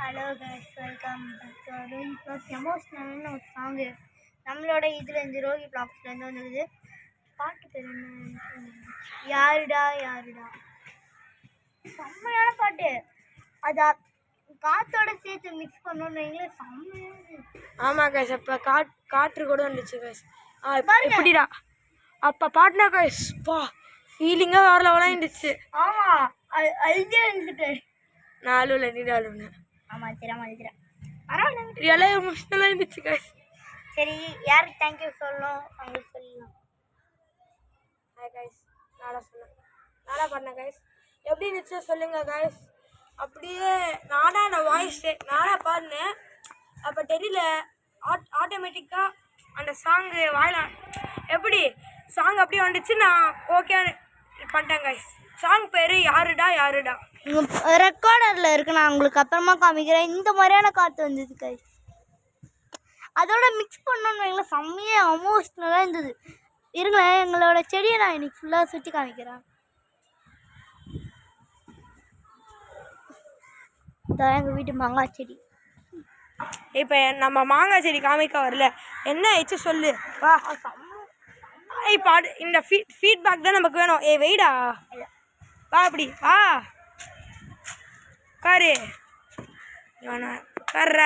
Hello guys, welcome back to Rohi vlogs. எமோஷ்னல்னு ஒரு song நம்மளோட இதுலேருந்து ரோஹி ப்ளாக்ஸ்லேருந்து வந்துருக்குது. பாட்டு பேர் என்ன? யாருடா யாருடா. செம்மையான பாட்டு. அதை காற்றோட சேர்த்து மிக்ஸ் பண்ணணும்னு வைங்களே, செம்மையான. ஆமாம் கைஸ், அப்போ காற்று கூட வந்துச்சு கைஸ். எப்படிடா அப்போ பாட்டுனா கைஸ், பா ஃபீலிங்காக வேறு லெவலாக இருந்துச்சு. ஆமாம், அழுதே இருந்துட்டு நான் அழுவல, நீ அழுவுனேன். ஆமாம், தெரியாமல் பரவாயில்ல, எல்லாம் எமோஷ்னலாக இருந்துச்சு கைஸ். சரி, யாருக்கு தேங்க்யூ சொல்லணும் அவங்களுக்கு சொல்லலாம். ஹாய் கைஸ், நானா பண்ணேன் கைஸ். எப்படி இருந்துச்சு சொல்லுங்க கைஸ். அப்படியே அந்த வாய்ஸு நானாக பாடினேன். அப்போ தெரியல, ஆட்டோமேட்டிக்காக அந்த சாங்கு வாயில எப்படி சாங் அப்படியே வந்துச்சு. நான் ஓகே பண்ணிட்டேன் கைஸ். சாங் பேர் யாருடா யாருடா. ரெக்கார்டரில் இருக்கு, நான் உங்களுக்கு அப்புறமா காமிக்கிறேன். இந்த மாதிரியான காற்று வந்தது கைஸ். அதோட மிக்ஸ் பண்ணோன்னு வைங்களேன், செம்மையாக எமோஷ்னலாக இருந்தது. இருங்களேன், எங்களோட செடியை நான் இன்னைக்கு ஃபுல்லாக சுற்றி காமிக்கிறேன். இதான் எங்கள் வீட்டு மாங்காய் செடி. இப்போ நம்ம மாங்காய் செடி காமிக்க வரல, என்ன ஆயிடுச்சு சொல்லு. வா இப்போ இந்த ஃபீட்பேக் தான் நமக்கு வேணும். வெயிடா வா, அப்படி வா காரு கர்ற.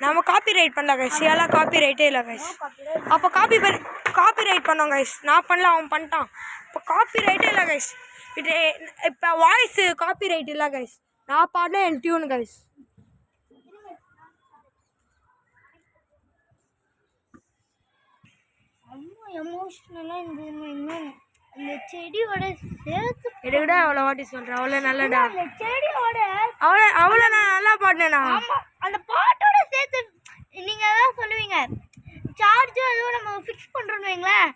நம்ம காப்பி ரைட் பண்ணல கைஸ், எல்லாம் காப்பி ரைட்டே இல்லை கைஸ். அப்போ காப்பி ரைட் பண்ணோம் கைஸ். நான் பண்ணல, அவன் பண்ணிட்டான். இப்போ காப்பி ரைட்டே இல்லை கைஸ். இப்போ வாய்ஸு காப்பி ரைட் இல்லை கைஸ். நான் பாடினா என் டியூன் கைஸ். எமோஷ்னலாக இந்த செடியோட சேர்த்து எடுக்கடா. அவ்வளோ வாட்டி சொல்கிறேன், அவ்வளோ நல்லடா. செடியோட அவ்வளோ நான் நல்லா பாடினேண்ணா. அந்த பாட்டோட சேர்த்து நீங்கள் தான் சொல்லுவீங்க, சார்ஜும் அதுவும் நம்ம ஃபிக்ஸ் பண்ணுறோன்னு வைங்களேன்,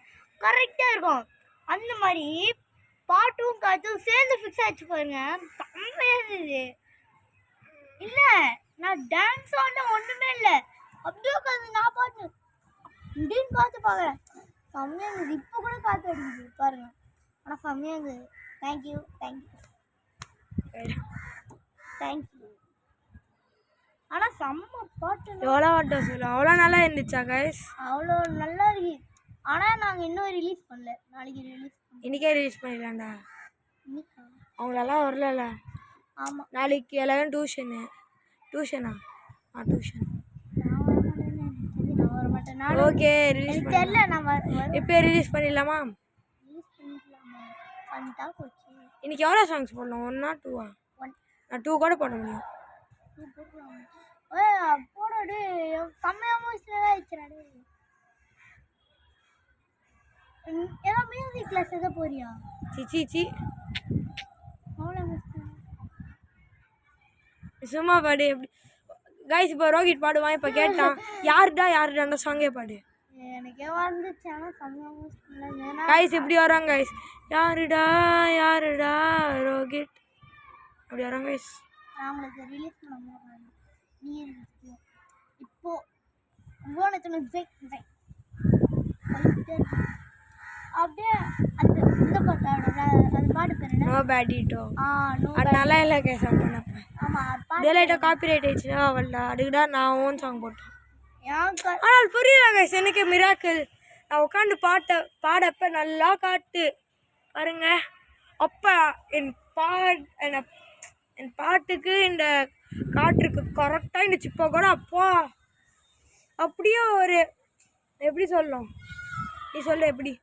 கரெக்டாக இருக்கும். அந்த மாதிரி பாட்டும் காற்றும் சேர்ந்து ஃபிக்ஸ் ஆகிடுச்சு பாருங்க, செம்மையாக இருந்தது. இல்லை, நான் டான்ஸ் ஆடின ஒன்றுமே இல்லை, அப்படியே உட்காந்து நான் பாட்டு இப்படின்னு பார்த்து பார்க்குறேன். செம்மையாக இருந்தது. இப்போ கூட காற்று அடிக்குது பாருங்க, ஆனால் செம்மையாக இருந்தது. தேங்க்யூ. ஆனால் செம்ம பாட்டு. எவ்வளோ வாட்டம் சொல்லு, அவ்வளோ நல்லா இருந்துச்சா கைஸ்? அவ்வளோ நல்லா இருக்கு. ஆனால் நாங்கள் இன்னும் ரிலீஸ் பண்ணல, நாளைக்கு ரிலீஸ் பண்ணல. இன்றைக்கே ரிலீஸ் பண்ணிடலாம்டா. அவங்களெல்லாம் வரல. ஆமாம், நாளைக்கு எல்லாரும் டியூஷனா? டியூஷன் ஓகே, ரிலீஸ் தெரியல. நான் இப்போ ரிலீஸ் பண்ணிடலாமா? பண்ணிட்டா போச்சு. இன்னைக்கு எவ்வளோ சாங்ஸ் போடலாம்? 1 or 2? நான் 2 கூட போட முடியும். போடாடு, செம்மையாக ஆயிடுச்சுடாடு. ஏதோ மியூசிக் கிளாஸ் எதோ போறியா? சி சும்மா பாடு. எப்படி கைஸ், இப்போ ரோஹித் பாடுவான். இப்போ கேட்டான் யாருடான்ற சாங்கே பாடு. எனக்கே வந்துச்சு, ஆனால் செம்மையாக கைஸ் இப்படி வராங்க கைஸ். யாருடா ரோஹித் அப்படி வராங்க கைஸ். அவங்களுக்கு ரிலீஸ் பண்ண நீ இப்போ அப்படியே அந்த இந்த பாட்டோட அந்த பாட்டு பேர் என்ன? நோ பேடிட்டோ. நல்லா இல்லை கைஸ். ஆமாம், டேலைட்டாக காப்பி ரைட் ஆயிடுச்சுன்னா அவள்டா அதுக்குடா நான் ஓன் சாங் போட்டேன். ஆனால் புரியல கைஸ், எனக்கு மிராக்கிள். நான் உட்காந்து பாடப்ப நல்லா காட்டு பாருங்க. அப்போ என் பாட்டுக்கு இந்த காற்றுக்கு கரெக்டாக இருந்துச்சு. இப்போ கூட அப்பா அப்படியே ஒரு எப்படி சொல்லலாம், நீ சொல்ல எப்படி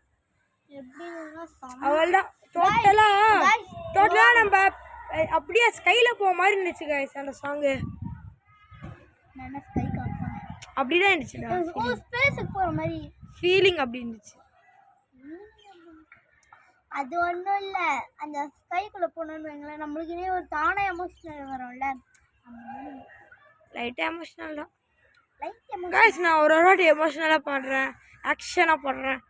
அவள்தான் டோட்டலாக நம்ம அப்படியே ஸ்கையில் போக மாதிரி இருந்துச்சு கைஸ். அந்த சாங்கு அப்படிதான் இருந்துச்சுடா, ஸ்பேஸுக்கு போகிற மாதிரி ஃபீலிங் அப்படி இருந்துச்சு. அது ஒன்றும் இல்லை, அந்த ஸ்கைக்குள்ளே போனோன்னு வைங்களேன், நம்மளுக்குனே ஒரு தானே எமோஷ்னல் வரும்ல, லைட்டாக எமோஷ்னல் தான் கைஸ். நான் ஒரு வாட்டி எமோஷ்னலாக பாடுறேன், ஆக்ஷனாக பாடுறேன்,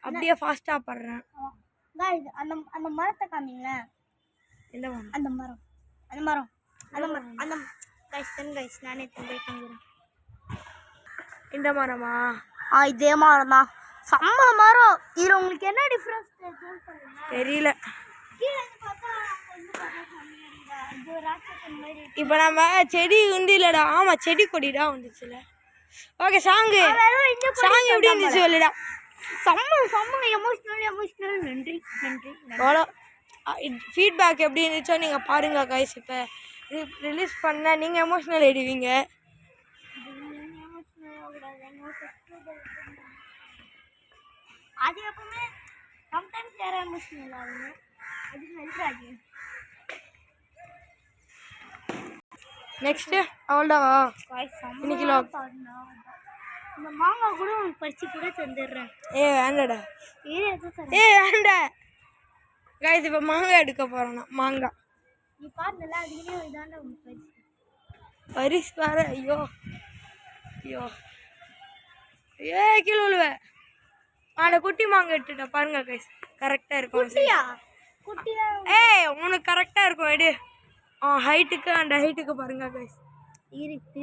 அப்படியே ஃபாஸ்ட்டாக பாடுறேன். கைஸ், அந்த மரத்தை காமிங்களேன். எந்த மரம்? அந்த மரம் கைஸ், நானே தம்பி காமிக்கிறேன். இந்த மரமா? இதே மரம் தான், செம்ம மரம். இதில் உங்களுக்கு என்ன டிஃப்ரென்ஸ் தெரியுதுன்னு சொல்லுங்க. தெரியல. கீழே இருந்து பார்த்தா வந்து பார்த்தா செம்மையா இது ராட்சசன் மாதிரி இருக்கு. இப்போ நம்ம செடி உண்டு இல்லைடா. ஆமாம், செடி கொடிடா வந்துச்சுல. ஓகே, சாங்கு சாங் எப்படி இருந்துச்சு சொல்லுடா. செம்ம செம்ம எமோஷ்னல். நன்றி நன்றி. அவ்வளோ ஃபீட்பேக் எப்படி இருந்துச்சோ நீங்கள் பாருங்க கைஸ். இப்போ ரிலீஸ் பண்ண நீங்கள் எமோஷ்னல் ஆகிடுவீங்க. அது எப்பவுமே சம்டைம்ஸ் யாரும் எமோஷ்னல் ஆகுங்க. அதுக்கு நன்றாக நெக்ஸ்ட்டு அவ்வளோவா இன்னைக்கு இந்த மாங்காய் கூட உங்களுக்கு பறிச்சு கூட தந்துடுறேன். வேண்டடா. வேண்ட கைஸ். இப்போ மாங்காய் எடுக்க போகிறோண்ணா. மாங்காய் நீ பாருங்கல்ல, அதுக்குன்னே இதாண்டா உங்களுக்கு பரிசு வேறு. ஐயோ ஐயோ கீழே விழுவேன். அந்த குட்டி மாங்காய் எடுத்துட்டா பாருங்க கைஸ். கரெக்டாக இருக்கும். உனக்கு கரெக்டாக இருக்கும். எடு ஹைட்டுக்கு அந்த ஹைட்டுக்கு பாருங்க கைஸ். இருக்கு.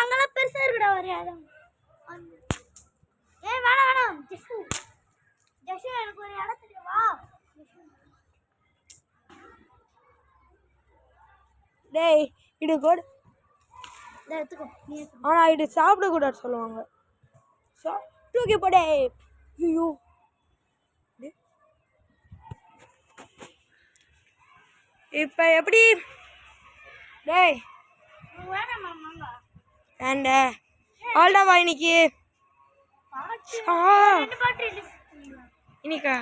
அங்கெல்லாம் பெருசாக இருக்குடா. ஒரு இடம். வேணாம் ஜெஷு எனக்கு ஒரு இடம் தெரியுமா? டேய் இது கூட எடுத்துக்கோ. ஆனால் இது சாப்பிடக்கூடாது சொல்லுவாங்க. தூக்கி போடே. ஐயோ இப்போ எப்படி? டேய் வேண்ட அவ்வளோவா இன்னைக்கு. இன்னைக்கா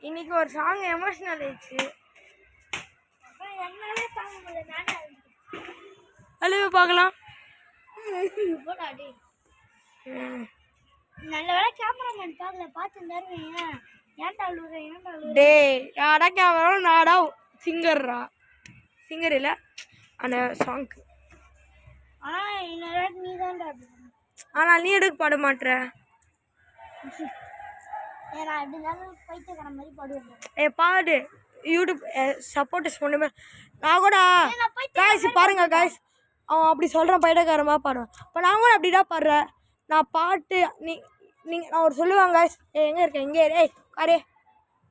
இன்னைக்கு ஒரு சாங் எமோஷனல் ஆயிடுச்சு. அழுவே பார்க்கலாம். நல்ல வேலை கேமராமேன் பார்க்கல. பார்த்துருந்தாரு. ஏன்டா அழுவுறேன்? டேய் யாரா கேமரா நாடா சிங்கர்ரா. சிங்கர் இல்லை அந்த சாங்க்கு. ஆனால் இன்னொரு நீ தான்டா. ஆனால் நீ எடுக்க பாட மாட்டேற. நான் அப்படி இருந்தாலும் பைத்தியக்கார மாதிரி பாடுவேன். பாடு. யூடியூப் சப்போர்ட்டர்ஸ் பண்ணுமே. நான் கூட காய்ஸ் பாருங்க காய்ஸ். அவன் அப்படி சொல்கிறான் பைத்தியக்காரமாக பாடுவேன். இப்போ நான் கூட அப்படி தான் பாடுறேன். நான் பாட்டு நீங்கள் நான் ஒரு சொல்லுவாங்க காய்ஸ். எங்கே இருக்கேன்? இங்கே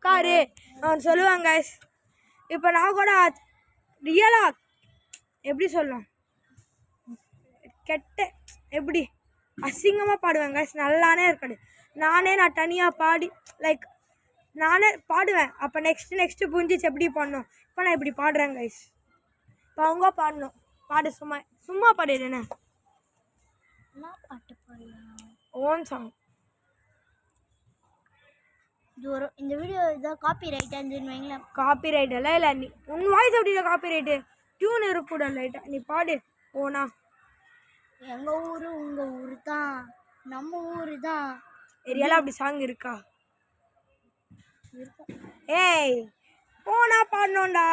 காரு நான் சொல்லுவாங்க காய்ஸ். இப்போ நான் கூட ரியலாக எப்படி சொல்லலாம், கெட்ட எப்படி அசிங்கமாக பாடுவேன் காய்ஸ். நல்லானே இருக்காது. நான் தனியாக பாடி லைக் நானே பாடுவேன். அப்போ நெக்ஸ்ட்டு புரிஞ்சிச்சு எப்படி பாடணும். இப்போ நான் இப்படி பாடுறேன் கைஸ். இப்போ அவங்க பாடணும். பாடு. சும்மா பாடிடுறேண்ணே. பாட்டு பாடலாம். Own song. இந்த வீடியோ இதான் காப்பி ரைட்டாக இருந்துன்னு வைங்களேன். காப்பி ரைட் எல்லாம் இல்லை. நீ உன் வாய்ஸ் அப்படி இல்லை. காப்பி ரைட்டு டியூன் இருக்கக்கூட லைட்டாக. நீ பாடு ஓனா. எங்கள் ஊர் உங்கள் ஊர் தான், நம்ம ஊர் தான். ஏரியாவில் அப்படி சாங் இருக்கா? ஏய் ஓனா பாடணும்டா.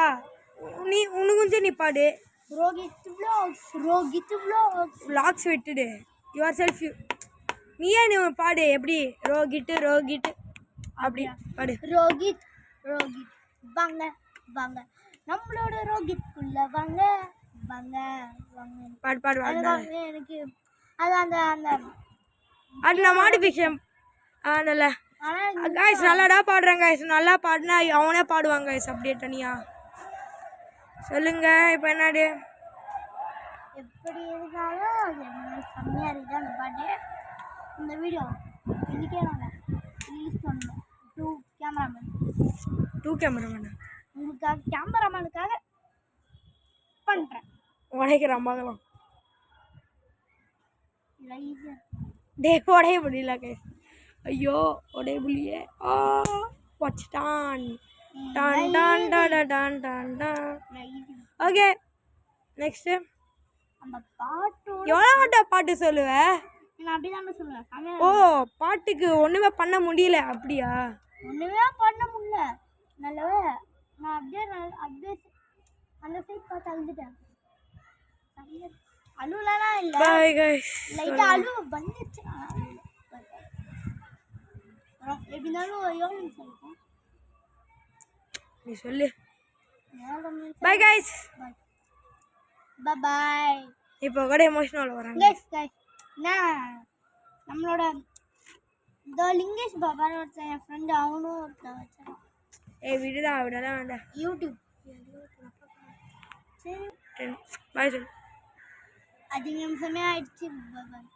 உனக்கு நீ பாடு. ரோகித் vlogs விட்டுடு. யுவர் செல்ஃப் நீயே நீ பாடு. எப்படி ரோகிட்டு அப்படி பாடு. ரோகித் வாங்க நம்மளோட ரோகித்குள்ள வாங்க பாடு. எனக்கு அது அந்த அது நான் மாடிஃபிகேஷன் நல்ல காய்ஸ். நல்லாடா பாடுறேன் காய்ஸ். நல்லா பாடினா அவனே பாடுவாங்க காய்ஸ். அப்படியே தனியா சொல்லுங்க. இப்போ என்னடு எப்படி இருந்தாலும் அது செம்மையாக இருக்குது அந்த பாட்டு. இந்த வீடியோ இன்றைக்கே நாங்கள் ரிலீஸ் பண்ணோம். 2 கேமராமேன் உங்களுக்காக கேமராமேனுக்காக பண்ணுறேன். உடைக்கிறான் பார்க்கலாம். லைவ் டே உடைய முடியல கைஸ். ஐயோ உடைய முடியே. வச்சுட்டான். ஓகே நெக்ஸ்ட்டு அந்த பாட்டு எவ்வளோ பாட்டு சொல்லுவேன்? நான் அப்படி தான் சொல்லுவேன். ஓ பாட்டுக்கு ஒன்றுமே பண்ண முடியல. அப்படியா? ஒன்றுமே பண்ண முடியல. நல்லவே நான் அப்படியே அந்த சைட் பார்த்து அழுதுட்டேன். அழுவலாம் இல்லை. Bye guys. லைட்டாக அழுவ வந்துச்சு. எப்படி இருந்தாலும் யோகன் சொல்லிட்டேன். நீ சொல்லு. Bye guys. பாய். இப்போ கூட எமோஷனல் வராங்க. நான் நம்மளோட இந்த லிங்கேஷ் பாபான்னு ஒருத்தன் என் ஃப்ரெண்டு அவனும் ஒருத்தன் வச்சான் விடுடா விடலாம் வேண்டாம். யூடியூப். சரி பாய் சொல்லு. 5 நிமிஷமே ஆயிடுச்சு. பாய்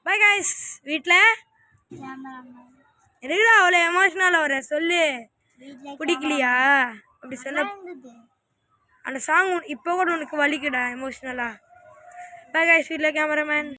பாய் காய்ஸ். வீட்டில் கேமராமேன் இருக்குடா அவ்வளோ எமோஷ்னலாக வர சொல்லு. வீட்டில் பிடிக்கலையா அப்படி சொல்ல? இருந்தது. அந்த சாங் இப்போ கூட உனக்கு வலிக்குடா எமோஷ்னலாக. Bye guys. வீட்டில் கேமராமேன்.